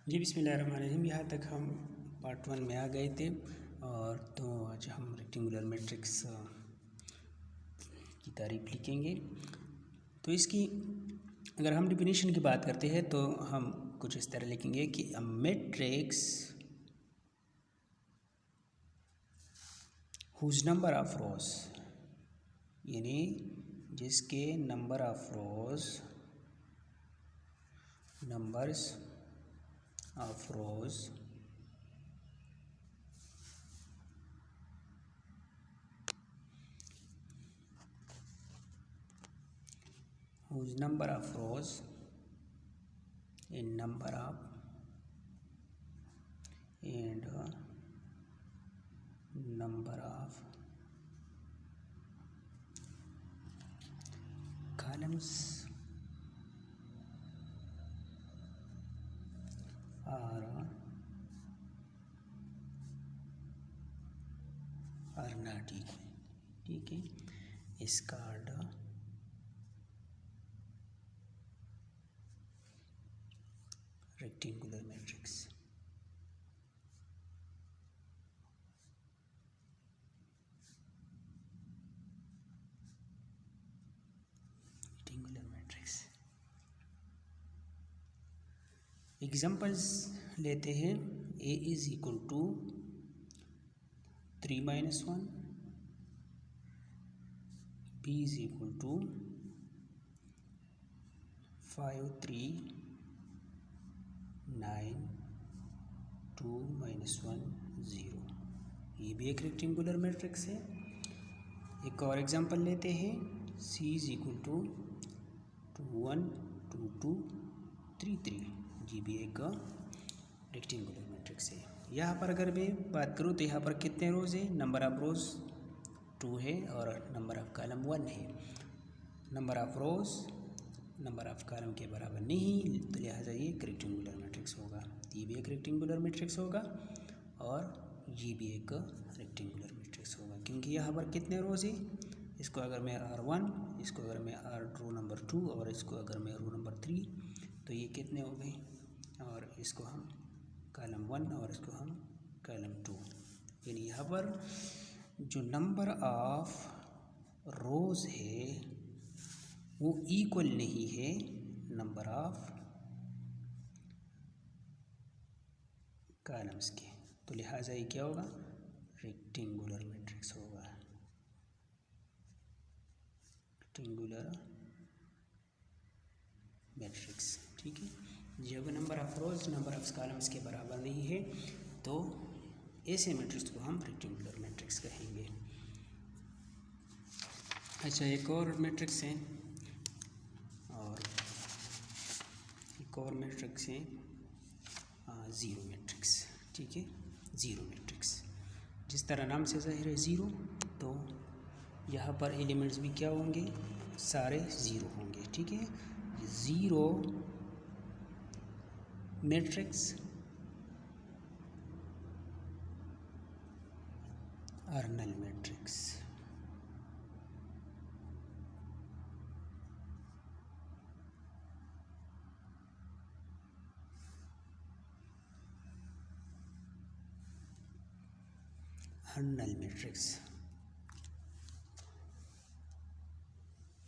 जी बिस्मिल्लाहिर्रहमानिर्रहीम। यहाँ तक हम पार्ट 1 में आ गए थे और तो आज हम रेक्टेंगुलर मैट्रिक्स की तारीफ लिखेंगे। तो इसकी अगर हम डिफिनीशन की बात करते हैं तो हम कुछ इस तरह लिखेंगे कि a matrix whose number of rows, यानी जिसके number of rows whose number of rows in number of and number of columns are not equal। ठीक है, is called rectangular matrix। rectangular matrix examples लेते हैं। a is equal to 3-1, b is equal to 5-3, 9, 2, -1, 0। ये भी एक rectangular matrix है। एक और एग्जांपल लेते हैं। c is equal to 2-1, 2-2, 3-3। ये भी एक रेक्टेंगुलर मैट्रिक्स है। यहाँ पर अगर मैं बात करूँ तो यहाँ पर कितने रोज़ है? नंबर ऑफ रोज़ 2 है और नंबर ऑफ कॉलम 1 है। Number of rows number of column के बराबर नहीं, तो लिहाजा ये एक रेक्टेंगुलर मैट्रिक्स होगा। ये भी एक रेक्टेंगुलर मैट्रिक्स होगा और ये भी एक रेक्टेंगुलर मैट्रिक्स होगा, क्योंकि यहाँ पर कितने रोज़ है? इसको अगर मैं R1, इसको अगर मैं रो नंबर 2 और इसको अगर मैं रो नंबर 3, तो ये कितने हो गए? और इसको हम कॉलम 1 और इसको हम कॉलम 2, यानी यहाँ पर जो नंबर ऑफ रोज़ है वो इक्वल नहीं है नंबर ऑफ कॉलम्स के, तो लिहाजा ये क्या होगा? रेक्टेंगुलर मैट्रिक्स होगा। रेक्टेंगुलर मैट्रिक्स, ठीक है। जब number of rose number of columns के बराबर नहीं है तो ऐसे मैट्रिक्स को हम रेक्टेंगुलर मैट्रिक्स कहेंगे। अच्छा, एक और मैट्रिक्स है ज़ीरो मैट्रिक्स। ठीक है, ज़ीरो मैट्रिक्स जिस तरह नाम से ज़ाहिर है ज़ीरो, तो यहाँ पर एलिमेंट्स भी क्या होंगे? सारे ज़ीरो होंगे। ठीक है, ज़ीरो मैट्रिक्स और null matrix. Null matrix,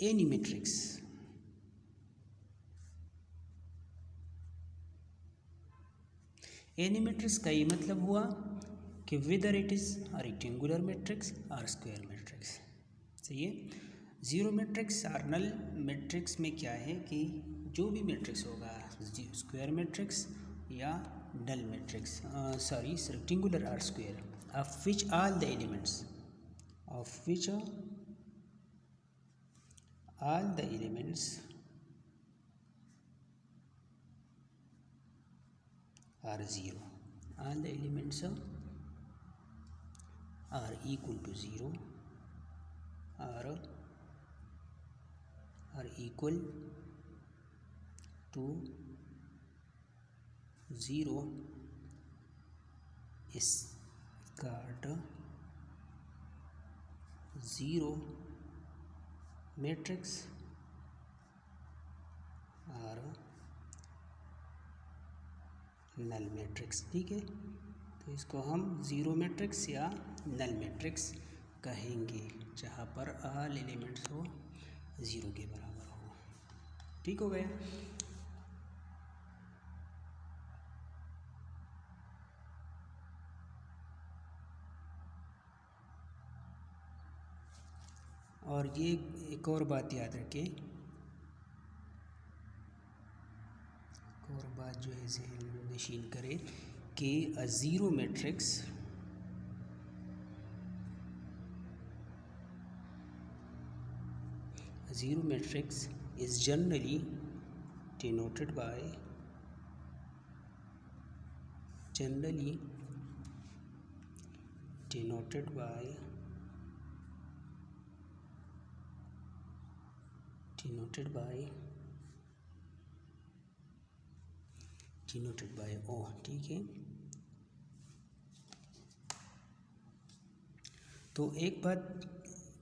any matrix any matrix का ये मतलब हुआ कि whether it is rectangular matrix और स्क्वायर मैट्रिक्स। सही है। ज़ीरो मैट्रिक्स और नल मैट्रिक्स में क्या है कि जो भी मैट्रिक्स होगा, स्क्वायर मैट्रिक्स या नल मैट्रिक्स, रेक्टेंगुलर और square, of which all the elements are zero, all the elements are equal to 0 or are equal to 0 is called zero matrix और नल मैट्रिक्स। ठीक है, तो इसको हम ज़ीरो मैट्रिक्स या null matrix कहेंगे, जहाँ पर ऑल एलिमेंट्स हो ज़ीरो के बराबर हो। ठीक हो गया। और ये एक और बात याद रखें, एक और बात जो है जहन नशीन करें कि a zero matrix is generally denoted by O। ठीक है, तो एक बात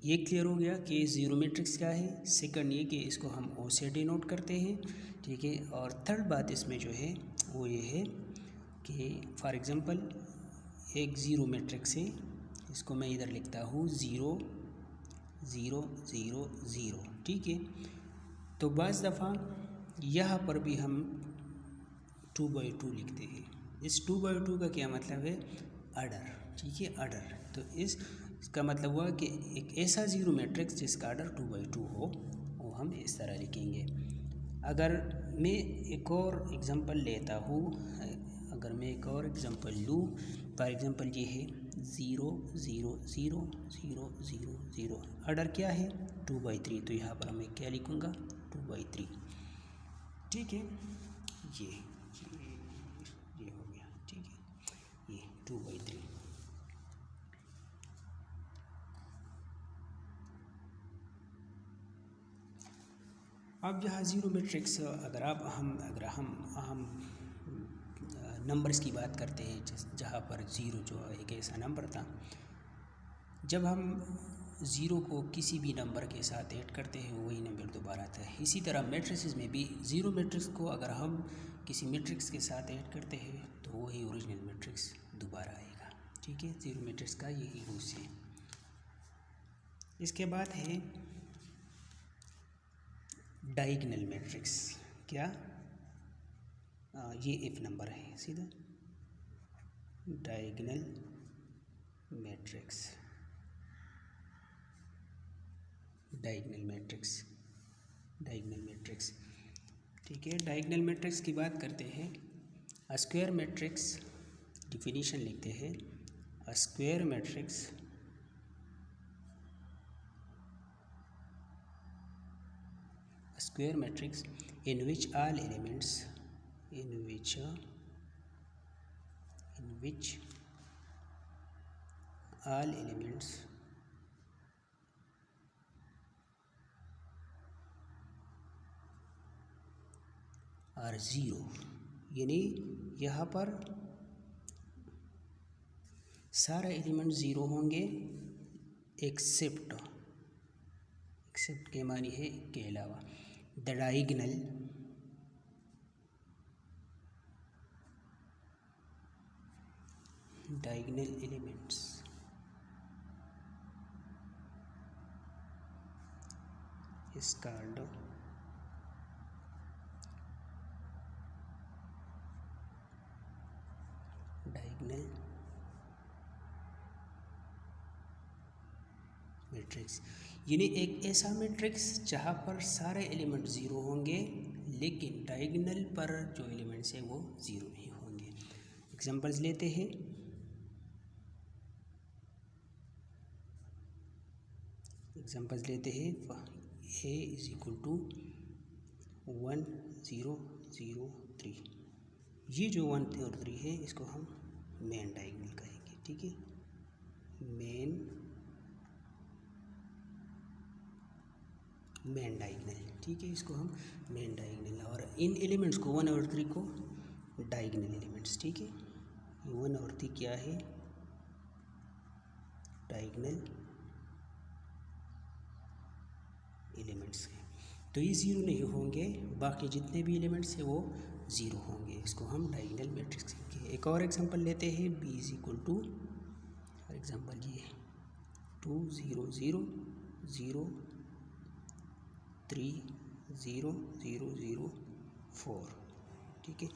ये क्लियर हो गया कि ज़ीरो मैट्रिक्स क्या है। सेकंड ये कि इसको हम ओ से डिनोट करते हैं। ठीक है, और थर्ड बात इसमें जो है वो ये है कि फॉर एग्जांपल एक ज़ीरो मैट्रिक्स है, इसको मैं इधर लिखता हूँ 0 0 0 0। ठीक है, तो बाज़ दफ़ा यहाँ पर भी हम 2/2 लिखते हैं। इस 2/2 का क्या मतलब है? आर्डर। ठीक है, आर्डर। तो इसका मतलब हुआ कि एक ऐसा ज़ीरो मैट्रिक्स जिसका आर्डर 2/2 हो, वो हम इस तरह लिखेंगे। अगर मैं एक और एग्जांपल लेता हूँ, फॉर एग्जांपल ये है 0 0 0 0 0 0। आर्डर क्या है? 2/3। तो यहाँ पर मैं क्या लिखूँगा? 2/3। ठीक है, ये हो गया। ठीक है, ये 2/3। अब यहाँ ज़ीरो मैट्रिक्स अगर हम नंबर्स की बात करते हैं, जहाँ पर ज़ीरो जो एक ऐसा नंबर था, जब हम ज़ीरो को किसी भी नंबर के साथ ऐड करते हैं वही नंबर दोबारा आता है। इसी तरह मैट्रिसेस में भी ज़ीरो मैट्रिक्स को अगर हम किसी मैट्रिक्स के साथ ऐड करते हैं तो वही ओरिजिनल मैट्रिक्स दोबारा आएगा। ठीक है, ज़ीरो मैट्रिक्स का यही यूज़ है। इसके बाद है डायगोनल मैट्रिक्स। क्या? ये इफ नंबर है सीधा। डायगोनल मैट्रिक्स ठीक है, डायगोनल मैट्रिक्स की बात करते हैं। अ स्क्वायर मैट्रिक्स डिफिनीशन लिखते हैं। A square matrix in which all elements are zero, यानी यहाँ पर सारे एलिमेंट ज़ीरो होंगे एक्सेप्ट के मानी है के अलावा the diagonal elements is called diagonal matrix, यानी एक ऐसा मैट्रिक्स जहाँ पर सारे एलिमेंट ज़ीरो होंगे लेकिन डायगोनल पर जो एलिमेंट्स हैं वो ज़ीरो नहीं होंगे। एग्जांपल्स लेते हैं। a is equal to 1 0 0 3। ये जो 1 और 3 है इसको हम मेन डायगोनल कहेंगे। ठीक है, मेन डायगोनल। ठीक है, इसको हम मेन डायगोनल, और इन एलिमेंट्स को 1 और 3 को डायगोनल एलिमेंट्स। ठीक है, 1 और 3 क्या है? डायगोनल एलिमेंट्स हैं। तो ये ज़ीरो नहीं होंगे, बाकी जितने भी एलिमेंट्स हैं वो ज़ीरो होंगे। इसको हम डायगोनल मैट्रिक्स कहेंगे। एक और एग्जांपल लेते हैं, b is equal to, for example ये 2 0 0 0 3 0 0 0 4, ठीक है।